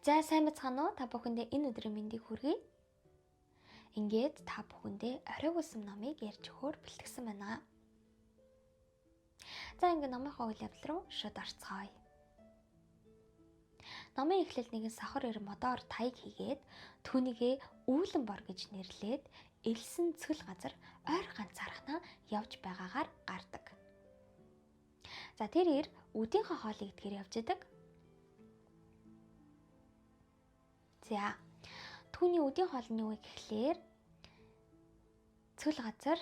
За сайн бацгаана уу? Та бүхэндээ энэ өдрийн мэндийг хүргэе. Ингээд та бүхэндээ оройг улсам номыг ярьж өгөхөөр бэлтгэсэн байна. За ингээд номынхоо үйл явдал руу шууд орцгоё. Номын эхлэл нэгэн сохор ир модоор таяг хийгээд түүнийгээ үүлэн бор гэж нэрлээд элсэн цөл газар ойр ганцаархнаа явж байгаагаар гардаг. За тэр ир үдийнхээ хоолыг идэхээр явж идэг. За түүний үдийн хоол нь юу вэ гэхлээр цөл газар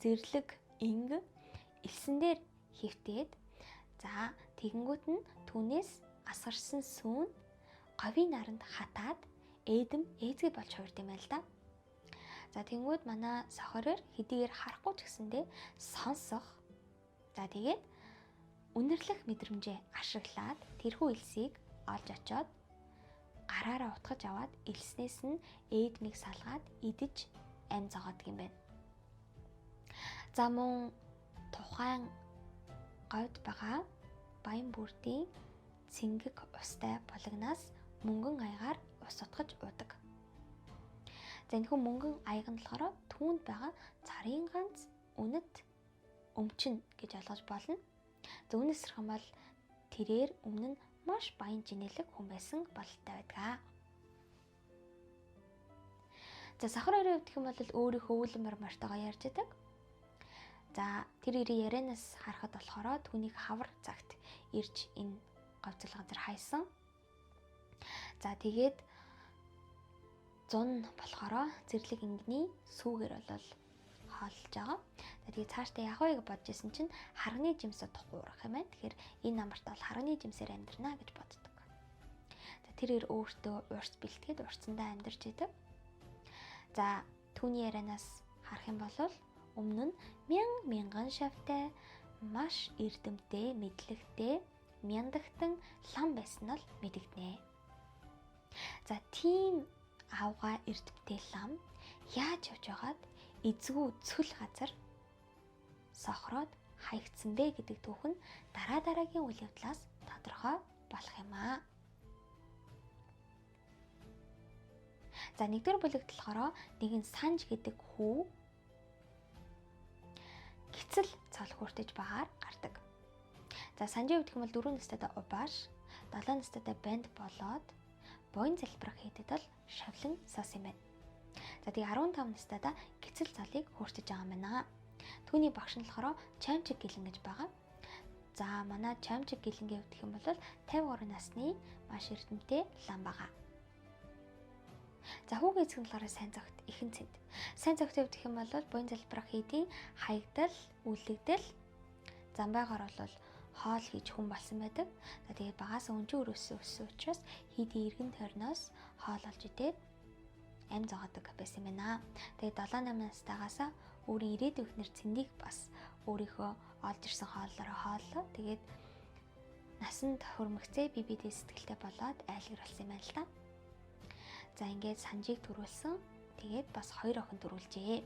зэрлэг инг элсэн дээр хөвтээд за тэгэнгүүт нь түүнээс асгарсан сүүн говийн наранд хатаад ээзгээ болж хуурд юм байл да. За тэгэнгүүт манай сохороор хэдийгээр харахгүй ч гэсэндээ сонсох. За тэгээд үнэрлэх мэдрэмжээ ашиглаад тэрхүү элсийг олж очоод гараараа утгаж аваад элснээс нь ээдмийг салгаад идэж амь зогоодог юм байна. За мөн тухайн говьд байгаа баян бүрдийн цэнгэг устай булгнаас мөнгөн аягаар ус утгаж уудаг. За энэхүү мөнгөн аяг нь болохоор түүнд байгаа царын ганц үнэт өмчин гэж ойлгож болно. За үүнээс хэрхэн бол тэрээр өмнө нь маш баян жинэлэг хүн байсан бололтой байдаг. За сохор өрөө гэх юм бол өөрийнхөө үүлмэр мартагаа ярьж идэг. За тэр ирээ ярианаас харахад болохоор түүнийг хавар цагт ирж энэ говьцол газар хайсан. За тэгээд зун болохоор зэрлэг ингэний сүүгээр бол хоолж байгаа. За тэгээд цаашдаа яах вэ гэж бодож исэн чинь харганы жимсээ тухуурах юм байна. Тэгэхээр энэ намарт бол харганы жимсээр амьдрнаа гэж боддог. За тэр өөртөө урьс бэлтгээд урьсандаа амьдарч идэг. За түүний ярианаас харах юм бол өмнө нь мянган шавтай маш эрдэмтэй мэдлэгтэй мяндагтан лам байсан нь мэдэгднэ. За тийм аавга эрдэмтэй лам яаж явж байгаад эзгүй цөл газар сохроод хаягдсан бэ гэдэг түүх нь дараагийн үйл явдлаас тодорхой болох юм аа. За нэгдүгээр бүлэгт болохоор нэгэн санж гэдэг хүү гицэл цол хүртэж багаар гардаг. За санжийн хувьд хэмэл 4 настай убааш, 7 настай банд болоод буян залбирах хийдэд бол шавлан сос юм байна. За тэгээ 15 настайдаа гицэл цолыг хүртэж байгаа юм байна. Түүний багш нь болохоор чамчиг гэлэн гэж байгаа. За манай чамчиг гэлэнгийн хувьд хэм бол 53 насны маш эрдэмтэй лам байгаа. За хүүгийн эзэн талаараа сайн зогт ихэн цэнд. Сайн зогтын хувьд хэм бол буян залбирах хийдийн хаягдал, үлэгдэл замбайгаар бол хоол хийж хүн болсон байдаг. За тэгээ багаас өнжин өрөөсөн учраас хийдийн эргэн тойрноос хоол олж идээд амь зогоодог байсан юм байна. Тэгээд 7-8 настайгаас өөрийн ирээдүйн эхнэр цэндийг бас өөрийнхөө олж ирсэн хооллороо хооллоо. Тэгээд насанд хөрмөгцөө бие сэтгэлтэй болоод айлгэр болсон юм байна л та. За ингээд санжийг төрүүлсэн. Тэгээд бас 2 охин төрүүлжээ.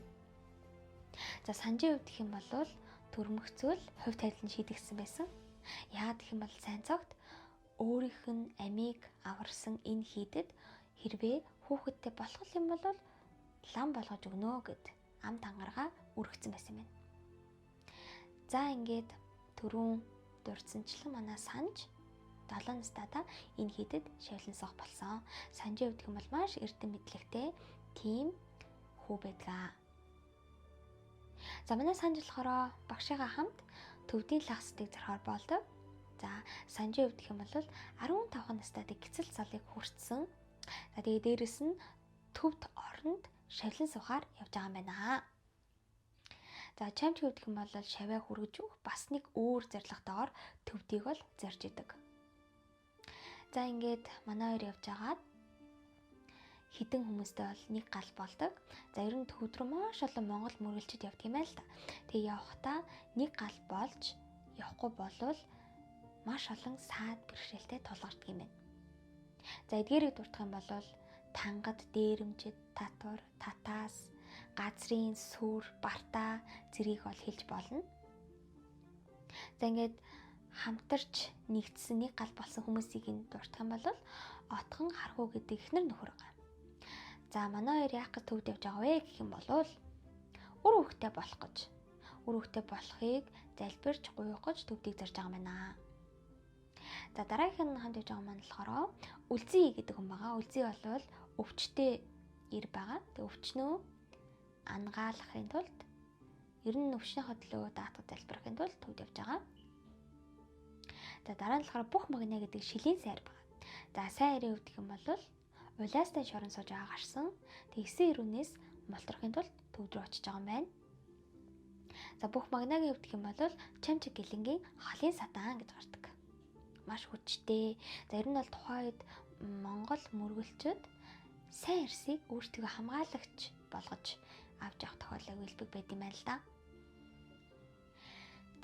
За санжийн хувьд гэх юм бол төрмөгцөөл хувь тавилан шийдэгсэн байсан. Яагаад гэх юм бол сайн цогт өөрийнх нь амийг аварсан энэ хийдэд хэрвээ хүүхэдтэй болох юм бол лам болгож өгнө гэд ам тангараа өргөцсөн байсан юм байна. За ингээд түрүүн дурдсанчлан манай санж 7 настайдаа энэ хийдэд шавлан сох болсон. Санжийн хувьд хэм бол маш эрдэм мэдлэгтэй тийм хүү байдаг. За манай санж болохоор багшигаа хамт төвдийн лагсдыг зарахаар болдог. За санжийн хувьд хэм бол 15 настайд гицэл цолыг хүртсэн. За тэгээ дээрэс нь төвд оронд шавлан сухаар явж байгаа юм байна. За чамч хувьд хэм бол шаваа хүргэж өгөх бас нэг өөр зорилготойгоор төвдийг бол зорж идэг. За ингээд манай хоёр явж агаад хідэн хүмүүстэй бол нэг гал болдог. За ер нь төвд рүү маш олон монгол мөргөлчд явдаг юм байл та. Тэгээ явхдаа нэг гал болж явахгүй болвол маш олон саад бэрхшээлтэй тулгардаг юм байна. За эдгээрийг дурдах юм бол тангад, дээрэмчид, татвар, татаас, газрын сүр, барта зэргийг бол хэлж болно. За ингээд хамтарч нэгдсэн нэг гал болсон хүмүүсийг нь дурдах юм бол отхон хархуу гэдэг ихнэр нөхөр байгаа. За манай хоёр яах гэж төвд явж байгаа вэ гэх юм бол үр хөвгтэй болохыг залбирч гуйх гэж төвдийг зарж байгаа юм байна. За дараагийнх нь хамт явж байгаа маань болохоор үлзий гэдэг хүн байгаа. Үлзий бол өвчтэй ир байгаа. Тэг өвчнөө ангаалахын тулд ер нь өвчнийхөө төлөө даатгаж залбирахын тулд төвд явж байгаа. За дараа нь болохоор бүх магна гэдэг шилийн сайр байгаа. За сайн ирээ өвдөх юм бол улаастай шорон сууж байгаа гарсан. Тэгсэн ирүүнээс молторохын тулд төвд рүү очиж байгаа юм байна. За бүх магнагийн өвдөх юм бол чамчиг гэлэнгийн холын сатан гэж гардаг. Маш хүчтэй. За ер нь бол тухайд Монгол мөргөлчөд сайн ирсийг өөртөө хамгаалагч болгож авч явах тохиолдол үйлбэг байт юм байна л да.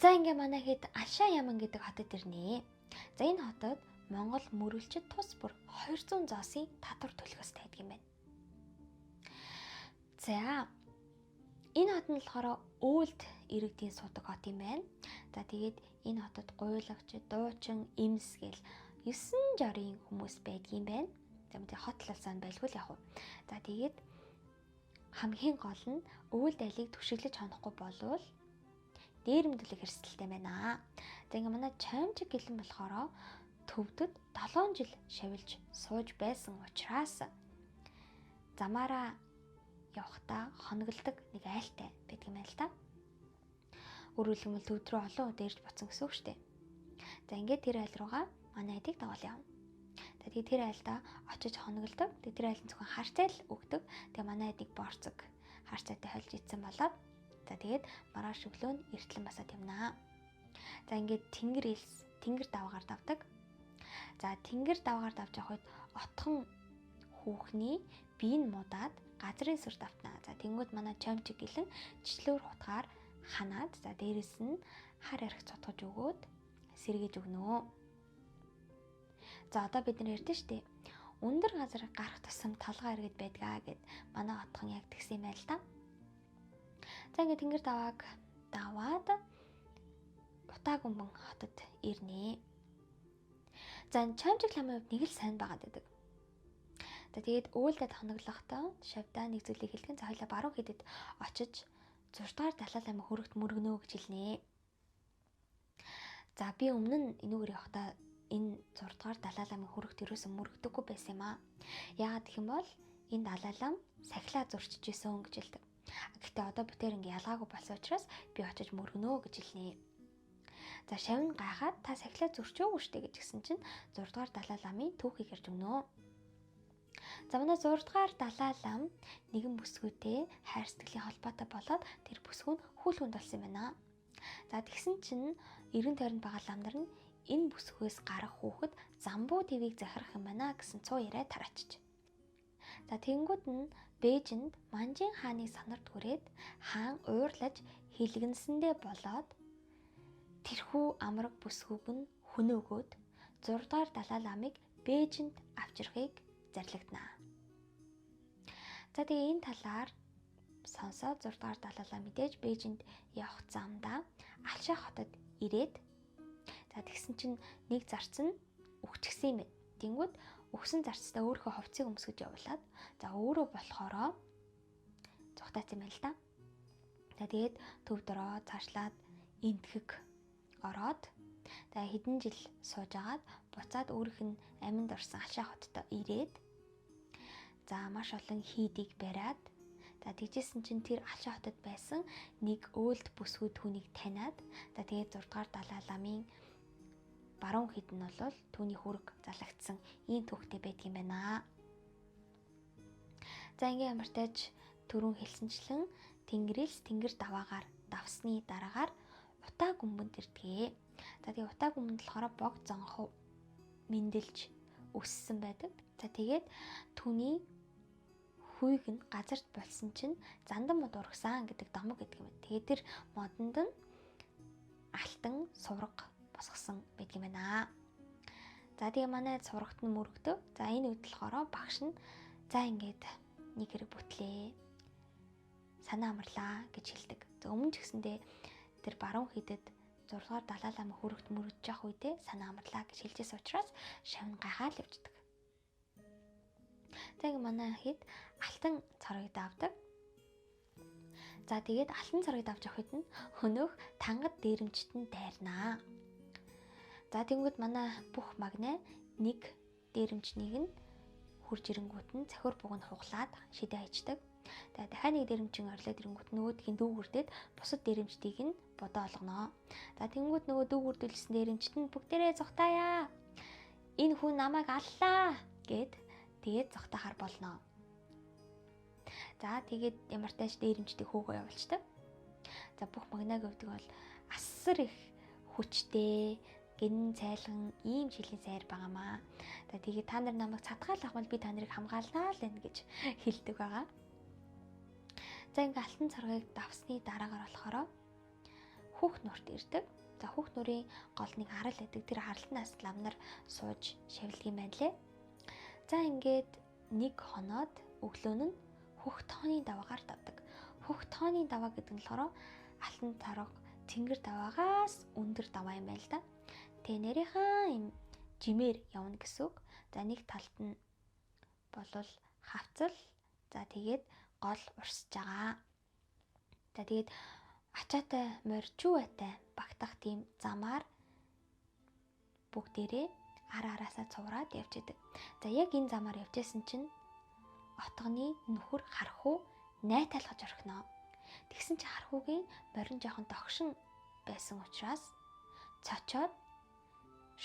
За ингээ манай хэд Алшаа Яман гэдэг хотод ирнэ. За энэ хотод Монгол мөргөлчөд тус бүр 200 зоосын татвар төлөх ёстой байдаг юм байна. За энэ хот нь болохоор Өөлд иргэдийн суудаг хот юм байна. За тэгээд энэ хотод гуйлагч, дуучин, эмс гэл 9 жарын хүмүүс байдгийн байна. За мэдээ хот талаасаа байлгүй л яг уу. За тэгээд хамгийн гол нь Өөлд айлыг түшиглэж хонохгүй болвол дээрэмдүүлэх эрсдэлтэй байна. За ингээ манай чамчиг гэлэн болохоор төвдөд 7 жил шавилж сууж байсан учраас замаараа явахдаа хоноглдог нэг айлтай байдаг юм байна л да. Өөрөөр хэлбэл төвд рүү олон удаа ирж буцсан гэсэн үг шүү дээ. За ингээд тэр айл руугаа манай эдийг дагуул явна. Тэгээд тэр айлдаа очиж хоноглдог. Тэгээд тэр айлын зөвхөн харцаа л өгдөг. Тэгээд манай эдийг борцог харцаатай холж ицсэн болоод за тэгээд маргааш өглөө нь эртлэн басаад явнаа. За ингээд тэнгэр даваагаар давдаг. За тэнгэр даваагаар давж явах үед отхон хүүхний биеийн муудаад газрын сүр давтнаа. За тэнгүүд манай чамчиг гэлэн жичлүүр хутгаар ханаад за дээрэс нь хар арх цотгож өгөөд сэргээж өгнө. За одоо бид нар ярьдэн штэ. Өндөр газар гарах тусам толгой иргэд байдгаа гэд манай отхон яг тэгсэн юм байл та. За ингээд тэнгэр даваад Утаагүмбэн хотод ирнэ. За чамчиг ламын хувьд нэг л сайн байгаад байдаг. За тэгээд Өөлдөд хоноглохдоо шавьдаа нэг зүйлийг хэлгэн за хоёлаа баруун хэдэд очиж 6 дугаар Далай ламын хөрөгт мөргөнөө гэж хэлнэ. За би өмнө нь энүүгээр явахдаа энэ 6 дугаар Далай ламын хөрөгт ерөөсөн мөргдөггүй байсан юм аа. Яагаад гэх юм бол энэ Далай лам сахилаа зурчиж исэн гэж хэлдэг. Гэхдээ одоо бүтээр ингээ ялгаагүй болсон учраас би очиж мөргөнөө гэж хэлнэ. За шавн гайхаад та сахилаа зурчөөгүй штэ гэж гисэн чинь 6 дугаар Далай ламын түүхийг ярьж өгнө. За манай 6 дугаар Далай лам нэгэн бүсгүйтэй хайр сэтгэлийн холбоотой болоод тэр бүсгүй нь хүлхэнд болсон юм байна. За тэгсэн чинь 90 тойронд байгаа ламдар нь энэ бүсгүйс гарах хүүхэд замбуу твийг захирах юм байна гэсэн цуу яриа тараачиж. За тэнгүүд нь Бээжинд Манжин хааны санарт хүрээд хаан уурлаж хилгэнсэндээ болоод тэрхүү амраг бүсгүйг нь хөнөөгөөд 6 дугаар Далай ламыг Бээжинд авчрахыг зарлагданаа. За тэгээ энэ талаар сонсоод 6 дугаар Далай лам мэдээж Бээжинд явах замдаа Алшаа хотод ирээд за тэгсэн чинь нэг зарц нь өгчихсэн юм байна. Тэнгүүд өгсөн зарцтай өөрийнхөө хувцсыг өмсгөж явуулаад за өөрөө болохоро зүгтаацсан юм байна л да. За тэгээд төвд ороо цаашлаад энтхэг ороод тэгээ хэдэн жил суужгаад буцаад өөрийнх нь амьд орсон Алшаа хотод ирээд за маш олон хийдийг бариад за тэгжсэн чинь тэр Алшаа хотод байсан нэг Өөлд бүсгүй түүнийг таниад за тэгээд 6 дугаар Далай ламын баруун хэд нь бол түүний хүрэг залагдсан ийм түүхтэй байдаг юм байна. За ингээм ямар ч тач түрүүн хэлсэнчлэн тэнгэр даваагаар давсны дараагаар Утаагүмбэнд ирдгээ. За тэгээ Утаагүмбэнд болохоор бог зонхов мэндэлж өссөн байдаг. За тэгээд түүний хүйг нь газарт болсон чинь зандан мод ургасан гэдэг домог гэдэг юм байна. Тэгээд тэр модонд нь алтан сураг босгосон байдаг юм байна. За тэгээ манай сурагт нь мөрөгдөв. За энэ үед болохоор багш нь за ингээд нэг хэрэг бүтлээ. Санаа амарлаа гэж хэлдэг. За өмнө ч гэсэндээ тэр баруун хідэд 6 6 дугаар Далай лама хүрэгт мөрөдж явах үедээ санаа амарлаа гэж хэлжсэн учраас шавн гайхаад явждаг. Тэг манай хэд алтан цорыг давдаг. За тэгээд алтан цорыг давж авахд нь хөнөөх тангад дээрэмчтэн дайрнаа. За тэгэнгүүт манай бүх магнаа нэг дээрэмчнийг нь хурж ирэнгүүт нь цахиур буг нь хуглаад шидэ хайчдаг. За дахиад нэг дээрэмчин орлоод ирэнгүүт нөгөөдхийн дүүгүрдээд бусад дээрэмчдийг нь бодоо олгоноо. За тэгэнгүүт нөгөө дүүгүрдүүлсэн дээрэмчт нь бүгдээрээ зогтаая. Энэ хүн намайг аллаа гэд тэгээд зогтохоор болно. За тэгээд ямар тааш дээрэмчдийг хөөгөө явуулчихдаг. За бүх магнаг өвдөг бол асар их хүчтэй, гэн цайлган ийм жилийн сайр байгаамаа. За тэгээд та нар намайг цатгаал авмал би та нарыг хамгаалнаа л энэ гэж хэлдэг байгаа. За ингээ алтан цоргийг давсны дараагаар болохоор хүүхд нурт ирдэг. За хүүхд нурын гол нэг харал байдаг. Тэр харалтнаас ламнар сууж шавилдаг юм байна лээ. За ингээд нэг хоноод өглөө нь хүүхд тооны даваагаар давдаг. Хүүхд тооны даваа гэдэг нь болохоор алтан цорог тэнгэр даваагаас өндөр даваа юм байна л да. Тэ нэрийнхаа юм жимээр явна гэсэн үг. За нэг талд нь болвол хавцал. За тэгээд гол урсж байгаа. За тэгээд ачаатай моржуутай багтах тийм замаар бүгдээрээ араасаа цувраад явж идэг. За яг энэ замаар явж исэн чинь отгоны нөхөр хархуу найталгаж орхино. Тэгсэн чинь хархуугийн морин жоохон догшин байсан учраас цочоод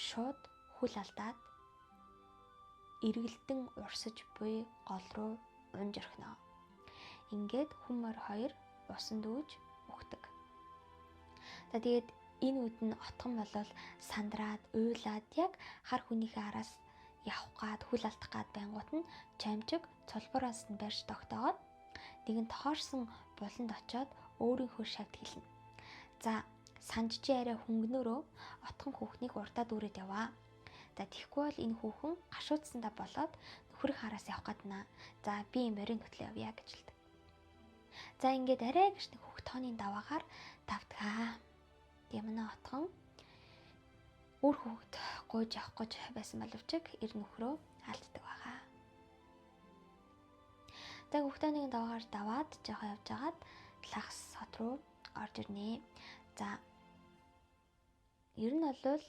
шууд хүл алдаад эргэлдэн урсаж буй гол руу унж орхино. Ингээд хүмөр хоёр усан дүүж өгдөг. За тэгээд энэ үед нь отгон болол сандраад, уйлаад яг хар хүнийхээ араас явах гад хүл алдах гад байнгут нь чамжиг цолбороос нь барьж тогтоогоод нэгэн тохоорсон буланд очоод өөрийнхөө шавьд хэлнэ. За санжжи арай хөнгнөрөө отгон хүүхнийг урдаад үрээд яваа. За тэгэхгүй бол энэ хүүхэн гашуудсандаа болоод нөхрийн хараас явах гаднаа. За би морин хөтлөө явъя гэж хэлдэг. За ингээд арай гэж нэг хүүхд тооны даваагаар давтгаа. Тэгээ манай отгон өөр хүүхд гуйж явах гэж байсан боловч эр нөхрөө алддаг байгаа. За хүүхд тооны даваагаар даваад жоохон явж агаад лагс сод руу орж ирнэ. За ер нь бол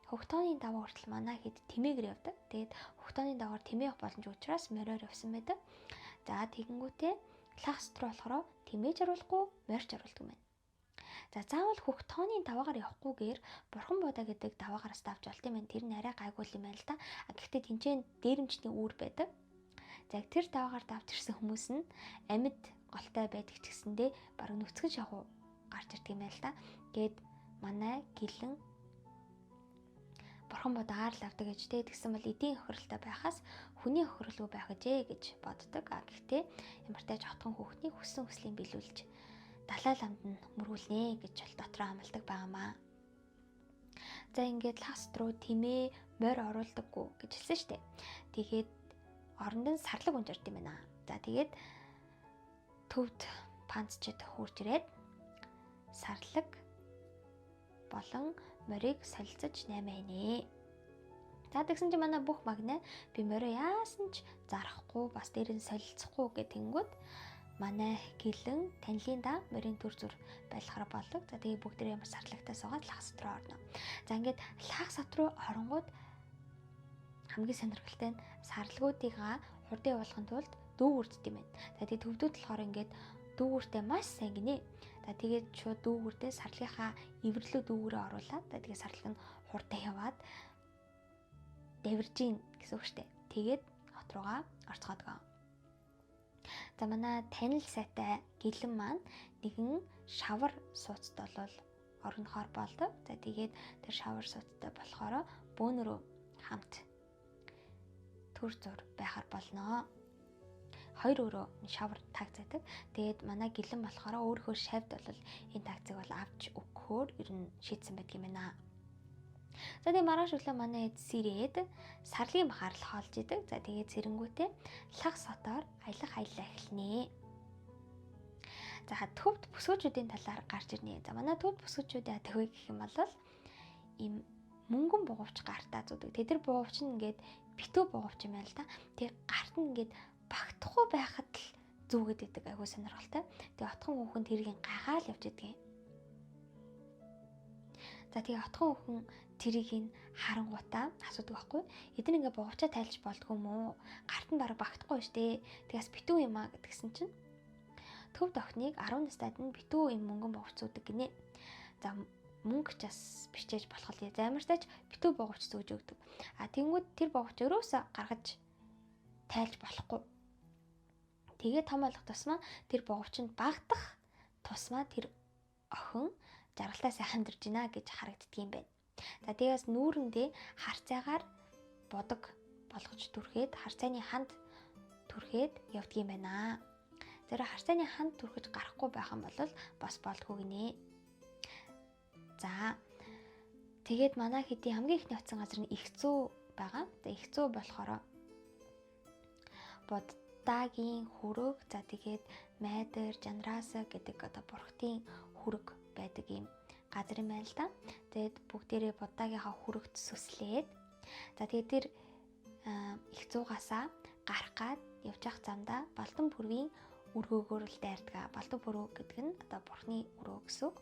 Хөхтооны даваа хүртэл манай хэд тэмээгээр явдаг. Тэгээд хөхтооны даваагаар тэмээ явах боломж учраас мороор явсан байдаг. За тэгэнгүүтээ лагс руу болохоор тэмээж оруулахгүй, морьч оруулдаг юм байна. За заавал хөхтооны даваагаар явахгүйгээр бурхан бодаа гэдэг даваагаараас давж олт юм байна. Тэр нь арай гайгүй юм байна л да. Гэхдээ тэнцэн дээрэмчний үүр байдаг. За тэр даваагаар давж ирсэн хүмүүс нь амьд голтой байдаг ч гэсэндээ баруун нүцгэн шахуу гарч ирдэг юм байна л да. Гээд манай гэлэн бурхан бодоо аарл авдаг гэж тэгсэн бол эдийн хохиролтой байхаас хүний хохирлгүй байх гэжээ гэж боддог. Гэхдээ ямар ч тач хотхон хүүхний хүссэн хүслийн биелүүлж далай ламд нь мөргүүлнэ гэж бол дотроо амлдаг байнамаа. За ингээд лагс руу тэмээ морь оруулдаггүй гэж хэлсэн штэ. Тэгээд оронд нь сарлаг унжирд юм байна. За тэгээд төвд панцчид хурж ирээд сарлаг болон морийг солилцож наймаа хийнэ. За тэгсэн чинь манай бүх магнаа би морио яасан ч зарахгүй бас дээр нь солилцохгүй гэтэнгүүт манай гэлэн танилын да морийн төр зүр байлахаар болдог. За тэгээ бүгд ямар сарлагтаа суугаад лагс руу орно. За ингээд лагс руу оронгууд хамгийн сонирхолтой нь сарлагуудыгаа хурдан явуулахын тулд дүүгүрдд юм байна. За тэгээ төвдүүд болохоор ингээд дүүгүртээ маш сайн гинэ. За тэгээд шууд дүүгүртээ сарлагынхаа эвэрлүү дүүгүрээ оруулаад за тэгээд сарлаг нь хурдан яваад дэвэржин гэсэн үг штэ. Тэгээд хот руугаа орцгоодог. За манай танил сайтай гэлэн маань нэгэн шавар сууцд болол орнохоор болдог. За тэгээд тэр шавар сууцтай болохоор бөөнөрөө хамт төр зур байхаар болно. Хоёр өрөө шавар тагцаадаг. Тэгээд манай гэлэн болохоор өөрийнхөө шавьд бол энэ тагцыг бол авч өгөхөөр ер нь шийдсэн байдаг юм байна. За тэгээд маргааш өглөө манай эд сэрээд сарлагын бахаар л хоолж идэг. За тэгээд цэрэнгүүтээ лагс хотоор аялах аяллаа эхэлнэ. За төвд бүсгүүчүүдийн талаар гарч ирнэ. За манай төвд бүсгүүчүүд яа тэгвэ гэх юм бол ийм мөнгөн бугуувч гартаа зүүдэг. Тэд нар бугуувч нь ингээд битүү бугуувч юм байна л да. Тэгээ гарт нь ингээд багтахгүй байхад л зүүгээд идэг айгуу сонирхолтой. Тэгээ отхон хүүхэн тэрийг гайгаал явж идэг. За тэгээ отхон хүүхэн тэрийг харангуйтаа асуудаг байхгүй. Эдгээр ингээ бугуучаа тайлж болдгоо мó. Гарт нь бараг багтахгүй штэ. Тэгээс битүү юм а гэдгсэн чинь төв охиныг 10 настайд нь битүү юм мөнгөн бугуувч зүүдэг гинэ. За мөнгө ч бас бичээж болох л замартаач битүү бугуувч зүүж өгдөг. А тэнгууд тэр бугуувч өрөөсө гаргаж тайлж болохгүй. Тэгээ том болох тусмаа тэр бугуувчинд багтах тусмаа тэр охин жаргалтаа сайхан дэрж гинэ гэж харагддаг юм байна. За тэгээс нүүрэндээ харцаагаар бодог болгож түрхээд харцааны ханд түрхээд явдаг юм байна. Зэрэг харцааны ханд түрхэж гарахгүй байх юм бол бас болдгоо гинэ. За тэгээд манай хэдийн хамгийн ихний оцсон газар нь Ихцүү байгаа. За Ихцүү болохоор Буддагийн хүрэг, за тэгээд Майдар, Жанрааса гэдэг одоо бурхтын хүрэг байдаг юм газар юм байна л да. Тэгээд бүгдээрээ Буддагийнхаа хүрэгт сүслээд за тэгээд тэр Ихцүүгаасаа гарах гад явж явах замдаа Балдан бүргийн өргөөгөөр л дайрдаг. Балдан бүрөө гэдэг нь одоо бурхны өрөө гэсэн үг.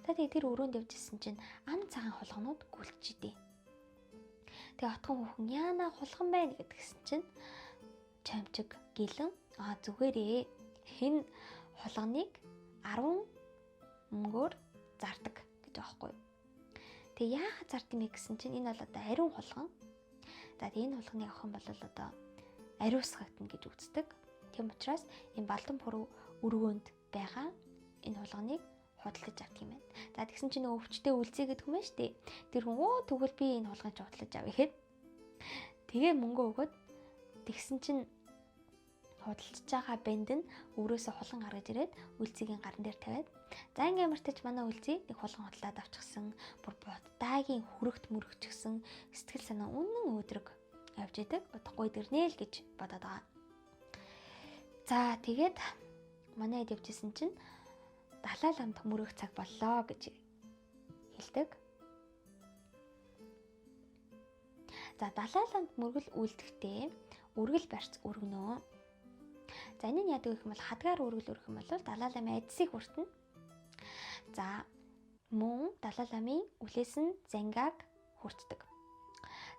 Тэгээд тэр өрөөнд явжсэн чинь ам цагаан хулганууд гүлчихдээ. Тэгээ отхон хүүхэн яана хулган байна гэдгсэн чинь чамчиг гэлэн зүгээрээ хэн хулганыг 10 мөнгөөр зардаг гэж аахгүй. Тэгээ яагаад зард юм бэ гэсэн чинь энэ бол одоо ариун хулган. За тэгээ энэ хулганыг авах юм бол одоо ариусгагдана гэж үздэг. Тийм учраас энэ Балдан бүрүү өргөөнд байгаа энэ хулганыг худалдаж авдаг юм байна. За тэгсэн чинь нөгөө өвчтөе үлзий гэдэг юм байна шүү дээ. Тэр хүн тэгвэл би энэ хулгайг худалдаж авъя гэхэд тэгээ мөнгө өгөөд тэгсэн чинь худалдаж байгаа бэнд нь өрөөсө хулган гаргаж ирээд үлзигийн гарн дээр тавиад за ингээм мартаж манай үлзий нэг хулган худалдаад авчихсан. Бүр Буддагийн хүрэгт мөрөгчгсөн сэтгэл санаа үнэн өөдрөг явж идэг. Удахгүй дэрнэ л гэж бодоод байгаа. За тэгээд манай хэд явжсэн чинь Далай ламд мөрөх цаг боллоо гэж хэлдэг. За Далай ламд мөргөл үлдэхдээ үргэл барьц өргөнөө. За энэ нь яадаг гэх юм бол хадгаар үргэл өргөх юм бол Далай ламын эдсийг хүртэнэ. За мөн Далай ламын үлээс нь зангааг хүртдэг.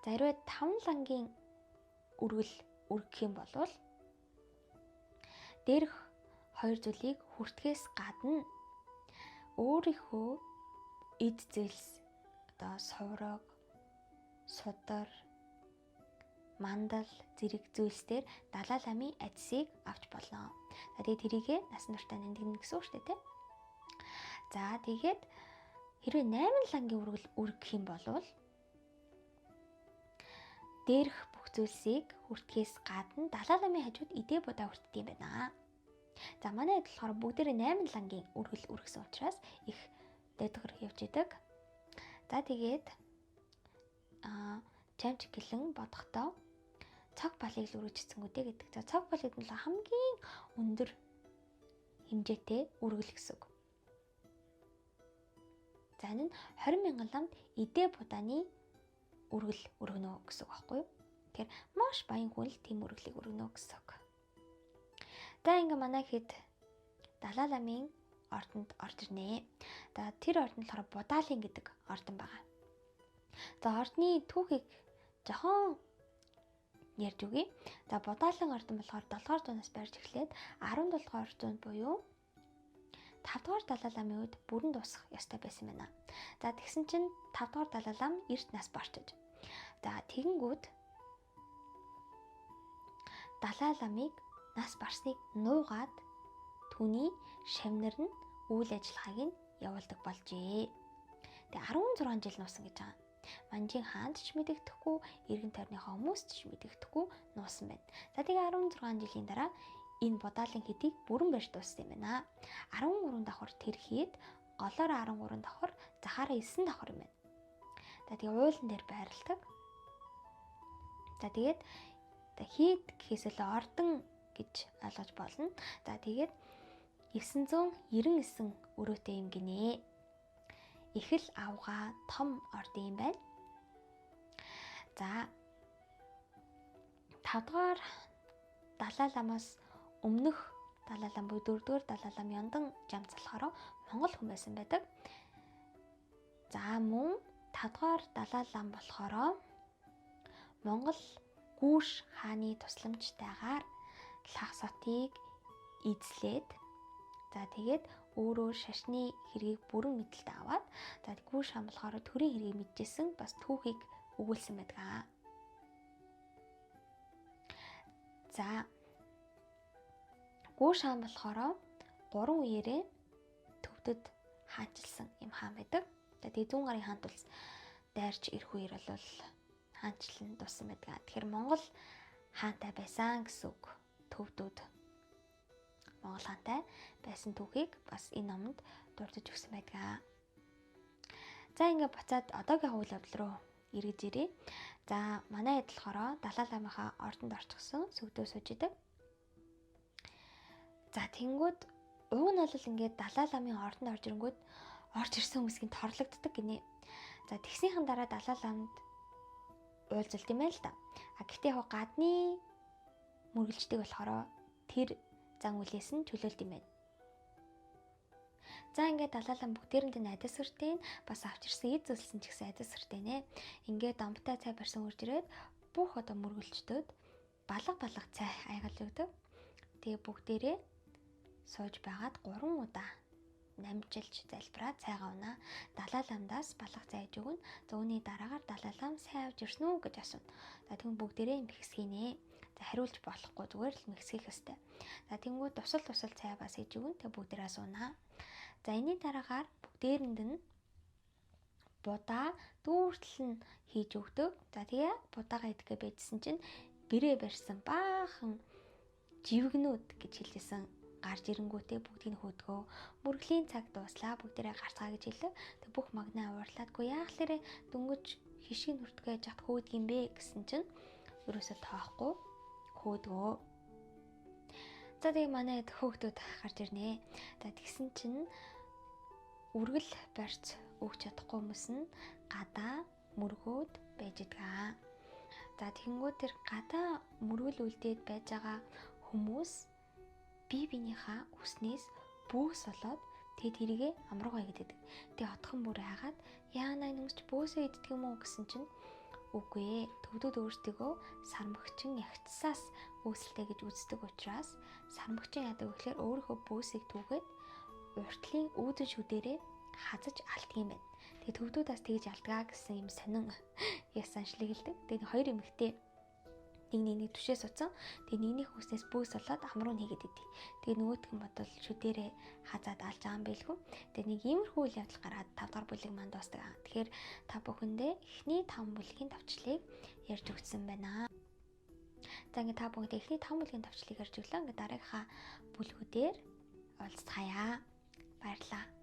За хэрвээ 5 лангийн үргэл өргөх юм бол дээрх хоёр зүйлийг хүртгэхээс гадна өөрийнхөө эд зэлс одоо сувраг, судар, мандал зэрэг зүйлсээр Далай ламын эдсийг авч болно. За тэгээд тэрийгэ насан туршдаа нэмдэгнэ гэсэн үг шүү дээ. За тэгээд хэрвээ 8 лангийн үргэл өргөх юм бол дээрх бүх зүйлсийг хүртгэхээс гадна Далай ламын хажууд эдээ будаа хүртдэг юм байна. За манай хэд болохоор бүгдээрээ 8 лангийн үргэл өргөсөн учраас их дэдгэр явж идэг. За тэгээд чамч гэлэн бодохдоо цаг балыг л үргэжцэнгүүдээ гэдэг. За цаг бал гэдэг нь хамгийн өндөр хэмжээтэй үргэл гэсэн үг. За энэ нь 20 мянган ламд эдээ будааны үргэл өргөнө гэсэн үг байхгүй юу? Тэгэхээр маш баян хүн л тийм үргэлийг өргөнө гэсэн үг. За ингээ манай хэд Далай ламын ордонд орж ирнэ. За тэр ордон болохоор Будаалин гэдэг ордон байгаа. За ордны түүхийг жохон ярьж өгье. За Будаалин ордон болохоор 7-р зуунаас барьж эхлээд 17-р зуунд буюу 5-р Далай ламын үед бүрэн дуусах ёстой байсан байна. За тэгсэн чинь 5-р Далай лам эрт нас барчиж. За тэгэнгүүт Далай ламыг нас барсныг нуугаад түүний шавнар нь үйл ажиллагааг нь явуулдаг болжээ. Тэгээ 16 жил нуусан гэж байгаа. Манжин хаанд ч мэдэгдэхгүй, эргэн тойрныхоо хүмүүс ч мэдэгдэхгүй нуусан байна. За тэгээ 16 жилийн дараа энэ Будаалин хэдийг бүрэн барьж дууссан юм байна. 13 давхар тэрхийд голоор 13 давхар, захаараа 9 давхар юм байна. За тэгээ уулан дээр байрладаг. За тэгээд хийд гэхээс л ордон гэж ойлгож болно. За тэгээд 999 өрөөтэй юм гинэ. Их л авга том ордын юм байна. За 5 дугаар Далай ламаас өмнөх Далай лам буюу 4 дугаар Далай лам Яндан жамц болохоор Монгол хүн байсан байдаг. За мөн 5 дугаар Далай лам болохоор Монгол Гүүш хааны тусламжтайгаар Лхасотыг эзлээд за тэгээд өөрөө шашны хэргийг бүрэн мэдлэлд аваад за Гүүш хаан болохоор төрийн хэргийг мэдчихсэн бас түүхийг өгүүлсэн байдаг. За Гүүш хаан болохоор 3 үеэрээ төвдөд хаанчилсан юм хаан байдаг. За тэгээд 100 гаруй хаант улс дайрч ирэх үеэр бол хаанчлан дууссан байдаг. Тэгэхээр Монгол хаантай байсан гэсэн үг. Төвдүүд Монгол хаантай байсан түүхийг бас энэ номонд дурдж өгсөн байдаг. За ингээд буцаад одоогийн үйл явдал руу эргэж ирье. За манай хэд болохоор Далай ламынхаа ордонд орчихсон сүгдөө сууж идэг. За тэнгүүд уг нь бол ингээд Далай ламын ордонд орж ирэнгүүт орж ирсэн хүмүүсийн торлогддог гинэ. За тэгснийхэн дараа Далай ламд уулзалт юм байл та. Гэхдээ яг гадны мөргөлждөг болохоор тэр зан үлээс нь чөлөөлт юм байна. За ингээд Далай лам бүгдээрэнд нь адис өртөө бас авчирсан эд зөөлсөн ч гэсэн адис өртөө нэ. Ингээд домтой цай барьсан үрж ирээд бүх одоо мөргөлждөд балга цай айгалждаг. Тэгээ бүгдээрээ сууж байгаад 3 удаа намжилж залбираа цайгаа унаа. Далай ламдаас балга цай ээж өгнө. За үүний дараагаар Далай лам сайн авч ирсэн үү гэж асууна. За тэгвэл бүгдээрээ мэгсгийнэ. За хариулж болохгүй зүгээр л мэгсгэх ёстой. За тэнгууд тусал цай бас ээж өгнө. Тэг бүгдээрээ асуунаа. За энэний дараагаар бүгдээрэнд нь будаа дүүртэл нь хийж өгдөг. За тэгээ будаага идэхгээ байжсэн чинь бэрээ барьсан баахан живгнүүд гэж хэлсэн гарч ирэнгүүтээ бүгдийг нь хөөдгөө. Мөргөлийн цаг дууслаа бүгдээрээ гарцгаа гэж хэлээ. Тэг бүх магнаа уурлаадгүй яахлаарэ дөнгөж хишиг нүртгээ жахт хөөдөг юм бэ гэсэн чинь ерөөсөө тоохгүй хөөдгөө. За тэгээ манай хөөгтүүд гарч ирнэ. За тэгсэн чинь үргэл барьц өгч чадахгүй хүмүүс нь гадаа мөргөөд байж байгаа. За тэгэнгүүт тэр гадаа мөргөл үлдээд байж байгаа хүмүүс бие биенийхээ үснээс бөөс болоод тэгээд тэрийгэ амруугаа гэдэг. Тэгээд отхон бүр хайгаад яанаа нүмсч бөөсөө иддэг юм уу гэсэн чинь үгүй ээ. Төвдүүд өөрсдөө сармөгчин ягцсаас бөөсөлтэй гэж үздэг учраас сармөгчин яадаг гэхээр өөрийнхөө бөөсийг түүгээд уртлын үүдэн шүдэрээ хазаж алддаг юм байна. Тэгээд төвдүүдээс тэгж алдгаа гэсэн юм сонин яг саншлыг хэлдэг. Тэгээд хоёр эмэгтэй нэг түшээ суцсан. Тэгээд нэгнийх үснээс бөөс болоод амруу нэгэд идэв. Тэгээд нөгөөх нь бодвол шүдэрээ хазаад алж байгаа юм байлгүй. Тэгээд нэг иймэрхүү үйл явдал гараад 5 дахь бүлэг манд дуустдаг. Тэгэхээр та бүхэндээ эхний 5 бүлгийн товчлыг ярьж өгсөн байна. За ингээд та бүхэндээ эхний 5 бүлгийн товчлыг ярьж өглөө. Ингээд дараагийнхаа бүлгүүдээр уулзцаая. Баярлалаа.